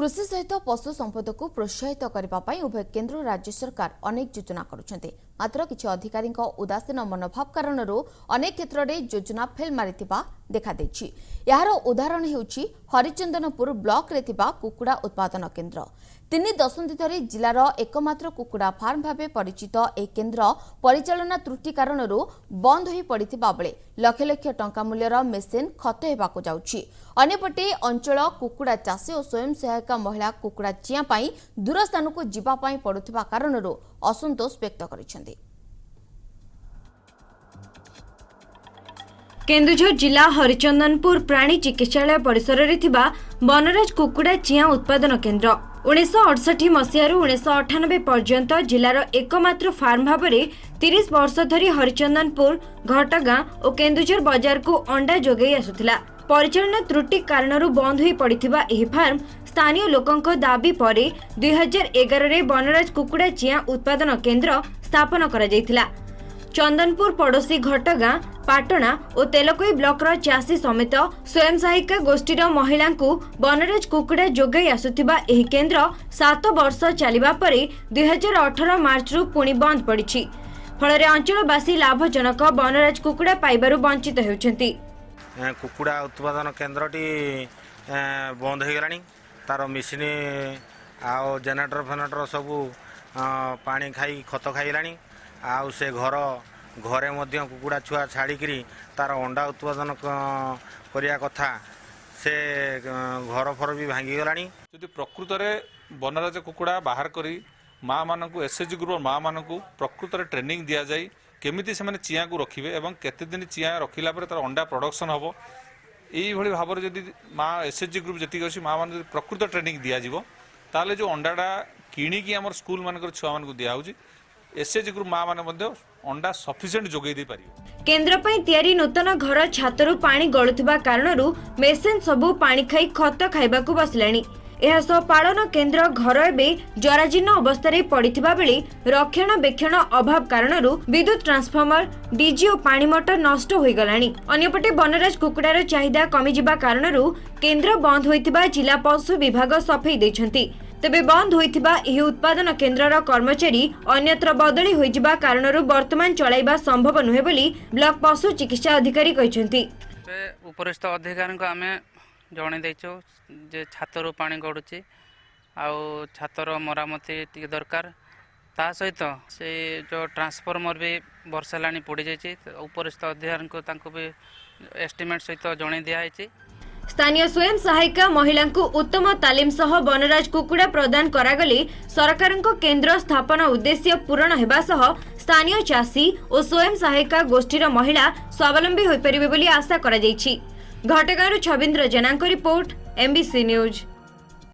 कृषि सहित पशु संपद को प्रोत्साहित करने उभय केन्द्र और राज्य सरकार अनेक योजना करुछन्ते। मात्र किछि अधिकारी उदासीन मनोभाव कारण अनेक क्षेत्र में योजना फेल मारिथिबा देखा देछि। यार उदाहरण हेउछि हरिचंदनपुर ब्लॉक रे थिबा कुकुड़ा उत्पादन केन्द्र। 3 दशंधि धरी जिलार एकमात्र कुकुड़ा फार्म भाव परिचित ए केन्द्र परिचालना त्रुटि कारण बंद हो पड़िथिबा बेले लक्ष लक्ष टंका मूल्यर मेसिन खत हेबाकु जाउछि। अन्यपटे अंचल कुकुड़ा चाषी और स्वयं सहायक महिला कुकुड़ा चिया पाई दूर स्थान को जीवा पाई पड़ुथिबा कारण असंतोष व्यक्त करिसेंति। केन्दुझर जिला हरिचंदनपुर प्राणी चिकित्सालय परिसर रे थिबा बनराज कुकुड़ा चिया उत्पादन केन्द्र 1968 मसीहारू 1998 पर्यंत जिलार एकमात्र फार्म भाव 30 वर्ष धरी हरिचंदनपुर घटगां और केन्दुझर बाजार को अंडा जोगई आसुथिला। परिचालना त्रुटि कारण बंद हो पड़िथिबा एही फार्म स्थानीय लोकंक दाबी पर 2011 रे बनराज कुकुड़ा चिया उत्पादन केन्द्र स्थापन करा जायथिला। चंदनपुर पड़ोशी घटगां पाटना और तेलकोई ब्लॉक चाषी समेत स्वयं सहायिका गोष्ठीर महिला बनराज कुकुड़ा जोगई आसुथिबा एही केन्द्र 7 वर्ष चलिबा परे 2018 मार्च रु पुणी बंद पड़िछि। फल अंचलवासी लाभजनक बनराज कुकुड़ा पाइबारु वंचित हेउछन्ति। कुकुड़ा उत्पादन केन्द्रटी बंद हो गलानी। तार मेसीन आ जेनेटर फेनेटर सबू पानी खाई खत खाइलानी। आउ से घरे मध्य कुकुड़ा छुआ छाड़िकी तार अंडा उत्पादन करिया कथा से घर फर भी भांगी गलानी। यदि प्रकृत में बनराज कुकुड़ा बाहर करी माँ मानू एसएचजी ग्रुप माँ मानू प्रकृत में ट्रेनिंग दि जाए केमिति से चिया को रखिए और केते दिन चिया रखिला पर तार अंडा प्रोडक्शन हम यही भाव में जब माँ एसएचजी ग्रुप जी अच्छी माँ मान प्रकृत ट्रेनिंग दिज्व ताले जो अंडाटा किणिकी आम स्कूल मान छुआ मान दिहूँ एसएचजी ग्रुप माँ माने अंडा सफिशिएंट जोगई दे पारिबो। केन्द्र पई तयारी नूतन घर छातरू पानी गळुथिबा कारणरू मेसिन सबु पानी खाई खत खाइबा को बसलानी। एहा सह पालन केन्द्र घर एबे जराजीर्ण अवस्था रे पड़िथिबा बेले रक्षणाबेक्षण अभाव कारणरू विद्युत ट्रांसफॉर्मर डीजी और पानी मोटर नष्ट होई गलानी। अन्यपटे बनराज कुकुड़ार चाहिदा कमी जिबा कारणरू केन्द्र बंद होइतिबा जिला पशु विभाग सफेई दैछन्ति। तेबे बंद होइतिबा एही उत्पादन केन्द्रर कर्मचारी अन्यत्र बदली होइजिबा कारणरू वर्तमान चलाइबा संभव नुहे बोली ब्लॉक पशु चिकित्सा अधिकारी कहिसेंति। उपरिस्थ अधिकारी को आमे जणे दैछो जे छातरू पानी गडुची आउ छातर मरामती टिके दरकार ता सहित से जो ट्रांसफॉर्मर भी वर्षा लानी पड़ी जाइछि। उपरिस्थ अधिकारी को तांको भी एस्टिमेट सहित जणे दिया आइछि। स्थानीय स्वयं सहायिका महिला को उत्तम तालीम सह बनराज कुकुड़ा प्रदान करागले सरकारक केन्द्र स्थापना उद्देश्य पूरण हेबा सह स्थानीय चाषी और स्वयं सहायिका गोष्ठीर महिला स्वावलंबी होई परिबे बोली आशा करा जायछि। घटगांरू छबिन्द्र जेनांक रिपोर्ट MBC न्यूज।